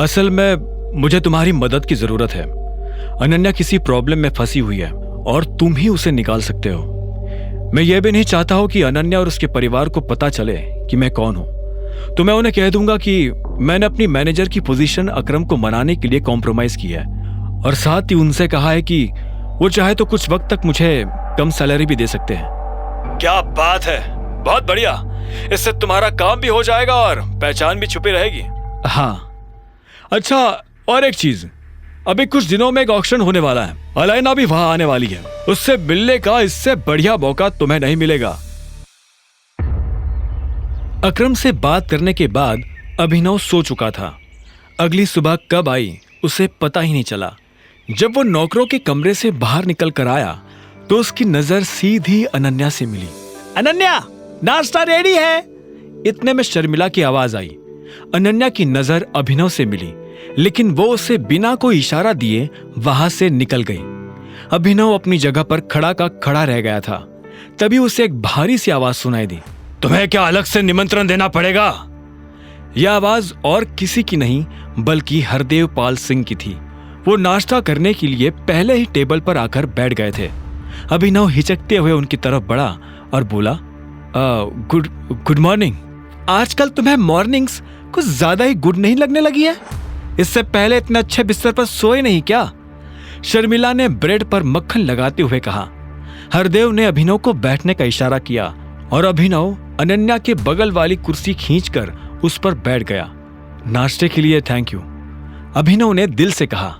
असल में मुझे तुम्हारी मदद की जरूरत है। अनन्या किसी प्रॉब्लम में फंसी हुई है और तुम ही उसे निकाल सकते हो। मैं ये भी नहीं चाहता हूं कि अनन्या और उसके परिवार को पता चले कि मैं कौन हूं। तो मैं उन्हें कह दूंगा कि मैंने अपनी मैनेजर की पोजीशन अकरम को मनाने के लिए कॉम्प्रोमाइज किया है और साथ ही उनसे कहा है कि वो चाहे तो कुछ वक्त तक मुझे कम सैलरी भी दे सकते हैं। क्या बात है, बहुत बढ़िया। इससे तुम्हारा काम भी हो जाएगा और पहचान भी छुपी रहेगी। हाँ, अच्छा, और एक चीज, अभी कुछ दिनों में एक ऑक्शन होने वाला है। अलैना भी वहां आने वाली है। उससे मिलने का इससे बढ़िया मौका तुम्हें नहीं मिलेगा। अकरम से बात करने के बाद अभिनव सो चुका था। अगली सुबह कब आई उसे पता ही नहीं चला। जब वो नौकरों के कमरे से बाहर निकल कर आया तो उसकी नजर सीधी अनन्या से मिली। अनन्या, नाश्ता रेडी है। इतने में शर्मिला की आवाज आई। अनन्या की नजर अभिनव से मिली, लेकिन वो उसे बिना कोई इशारा दिए वहां से निकल गई। अभिनव अपनी जगह पर खड़ा का खड़ा रह गया था। तभी उसे एक भारी सी आवाज सुनाई दी। तुम्हें क्या अलग से निमंत्रण देना पड़ेगा? यह आवाज और किसी की नहीं बल्कि हरदेव पाल सिंह की थी। वो नाश्ता करने के लिए पहले ही टेबल पर आकर बैठ गए थे। अभिनव हिचकते हुए उनकी तरफ बढ़ा और बोला, गुड मॉर्निंग। आजकल तुम्हें मॉर्निंग्स कुछ ज्यादा ही गुड नहीं लगने लगी है? इससे पहले इतने अच्छे बिस्तर पर सोए नहीं क्या? शर्मिला ने ब्रेड पर मक्खन लगाते हुए कहा। हरदेव ने अभिनव को बैठने का इशारा किया और अभिनव अनन्या के बगल वाली कुर्सी खींचकर उस पर बैठ गया। नाश्ते के लिए थैंक यू, अभिनव ने दिल से कहा।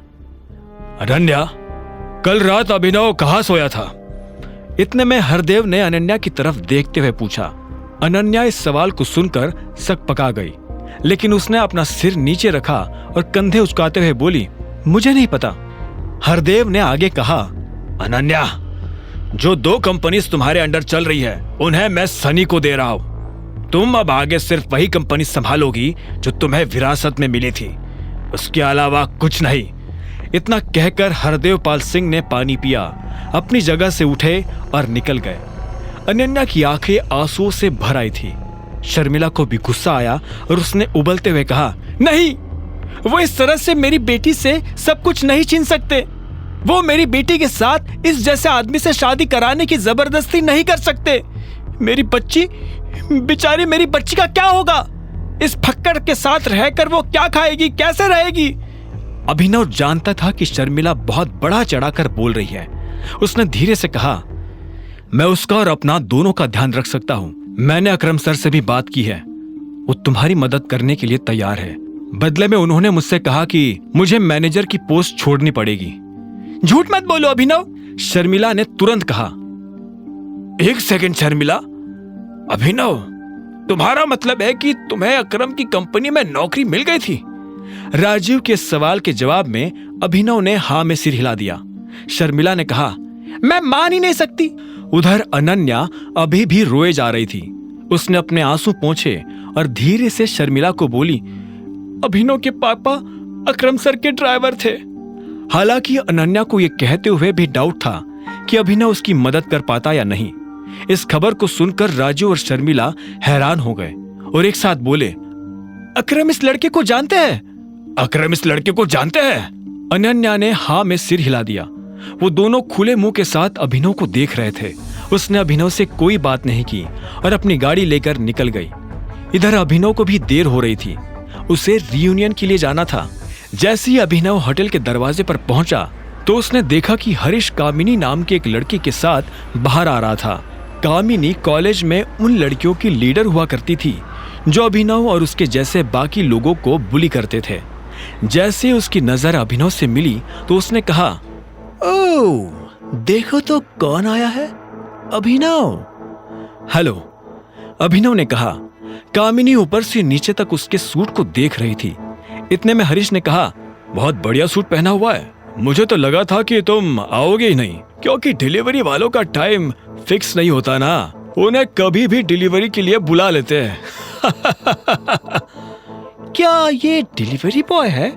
अनन्या, कल रात अभिनव कहाँ सोया था? इतने में हरदेव ने अनन्या की तरफ देखते हुए पूछा। अनन्या इस सवाल को सुनकर सकपका गई, लेकिन उसने अपना सिर नीचे रखा और कंधे उचकाते हुए बोली, मुझे नहीं पता। हरदेव ने आगे कहा, अनन्या, जो 2 कंपनीज तुम्हारे अंडर चल रही है उन्हें मैं सनी को दे रहा हूं। तुम अब आगे सिर्फ वही कंपनी संभालोगी जो तुम्हें विरासत में मिली थी, उसके अलावा कुछ नहीं। इतना कहकर हरदेव पाल सिंह ने पानी पिया, अपनी जगह से उठे और निकल गए। अनन्या की आंखें आंसुओं से भर आई थी। शर्मिला को भी गुस्सा आया और उसने उबलते हुए कहा, नहीं, वो इस तरह से मेरी बेटी से सब कुछ नहीं छीन सकते। वो मेरी बेटी के साथ इस जैसे आदमी से शादी कराने की जबरदस्ती नहीं कर सकते। मेरी बच्ची, बेचारी मेरी बच्ची का क्या होगा? इस फक्कड़ के साथ रहकर वो क्या खाएगी, कैसे रहेगी? अभिनव जानता था कि शर्मिला बहुत बड़ा चढ़ाकर बोल रही है। उसने धीरे से कहा, मैं उसका और अपना दोनों का ध्यान रख सकता हूं। मैंने अकरम सर से भी बात की है, वो तुम्हारी मदद करने के लिए तैयार है। बदले में उन्होंने मुझसे कहा कि मुझे मैनेजर की पोस्ट छोड़नी पड़ेगी। झूठ मत बोलो अभिनव, शर्मिला ने तुरंत कहा। एक सेकंड शर्मिला, अभिनव, तुम्हारा मतलब है कि तुम्हें अकरम की कंपनी में नौकरी मिल गई थी? राजीव के सवाल के जवाब में अभिनव ने हाँ में सिर हिला दिया। शर्मिला ने कहा, मैं मान ही नहीं सकती। उधर अनन्या अभी भी रोए जा रही थी। उसने अपने आंसू पोंछे और धीरे से शर्मिला को बोली, अभिनव के पापा अकरम सर के ड्राइवर थे। हालांकि अनन्या को यह कहते हुए भी डाउट था कि अभिनव उसकी मदद कर पाता या नहीं। इस खबर को सुनकर राजू और शर्मिला हैरान हो गए और एक साथ बोले, अकरम इस लड़के को जानते हैं? अकरम इस लड़के को जानते हैं? अनन्या ने हाँ में सिर हिला दिया। वो दोनों खुले मुंह के साथ अभिनव को देख रहे थे। उसने अभिनव से कोई बात नहीं की और अपनी गाड़ी लेकर निकल गई। इधर अभिनव को भी देर हो रही थी, उसे रियूनियन के लिए जाना था। जैसे ही अभिनव होटल के दरवाजे पर पहुंचा तो उसने देखा कि हरीश कामिनी नाम के एक लड़के के साथ बाहर आ रहा था। कामिनी कॉलेज में उन लड़कियों की लीडर हुआ करती थी जो अभिनव और उसके जैसे बाकी लोगों को बुली करते थे। जैसे उसकी नजर अभिनव से मिली तो उसने कहा, ओह, देखो तो कौन आया है, अभिनव। हेलो, अभिनव ने कहा। कामिनी ऊपर से नीचे तक उसके सूट को देख रही थी। इतने में हरीश ने कहा, बहुत बढ़िया सूट पहना हुआ है। मुझे तो लगा था कि तुम आओगे ही नहीं, क्योंकि डिलीवरी वालों का टाइम फिक्स नहीं होता ना, उन्हें कभी भी डिलीवरी के लिए बुला लेते हैं। क्या ये डिलीवरी बॉय है?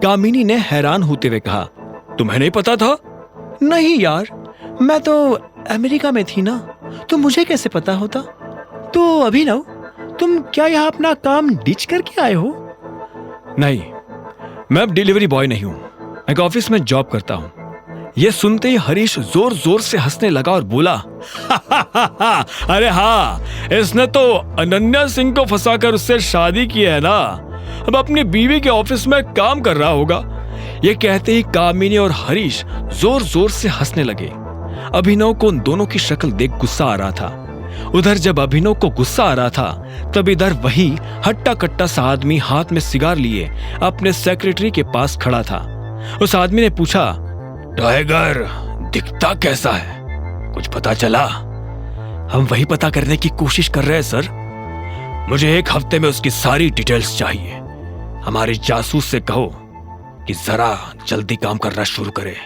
कामिनी ने हैरान होते हुए कहा। तुम्हें नहीं पता था? नहीं यार, मैं तो अमेरिका में थी ना, तो मुझे कैसे पता होता। तो अभिनव, तुम क्या यहाँ अपना काम डिच करके आए हो? नहीं, मैं अब डिलीवरी बॉय नहीं हूँ, मैं एक ऑफिस में जॉब करता हूँ। ये सुनते ही हरीश जोर जोर से हंसने लगा और बोला, अरे हाँ, इसने तो अनन्या सिंह को फंसाकर उससे शादी की है ना, अब अपनी बीवी के ऑफिस में काम कर रहा होगा। ये कहते ही कामिनी और हरीश जोर जोर से हंसने लगे। अभिनव को उन दोनों की शक्ल देख गुस्सा आ रहा था। उधर जब अभिनव को गुस्सा आ रहा था तब इधर वही हट्टा कट्टा सा आदमी हाथ में सिगार लिए अपने सेक्रेटरी के पास खड़ा था। उस आदमी ने पूछा, टाइगर दिखता कैसा है, कुछ पता चला? हम वही पता करने की कोशिश कर रहे हैं सर। मुझे 1 हफ्ते में उसकी सारी डिटेल्स चाहिए। हमारे जासूस से कहो कि जरा जल्दी काम करना शुरू करे।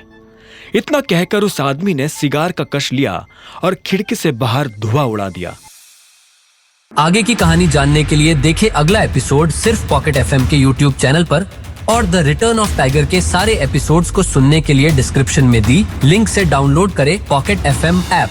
इतना कहकर उस आदमी ने सिगार का कश लिया और खिड़की से बाहर धुआं उड़ा दिया। आगे की कहानी जानने के लिए देखें अगला एपिसोड सिर्फ पॉकेट एफएम के यूट्यूब चैनल पर, और द रिटर्न ऑफ टाइगर के सारे एपिसोड्स को सुनने के लिए डिस्क्रिप्शन में दी लिंक से डाउनलोड करें पॉकेट एफएम ऐप।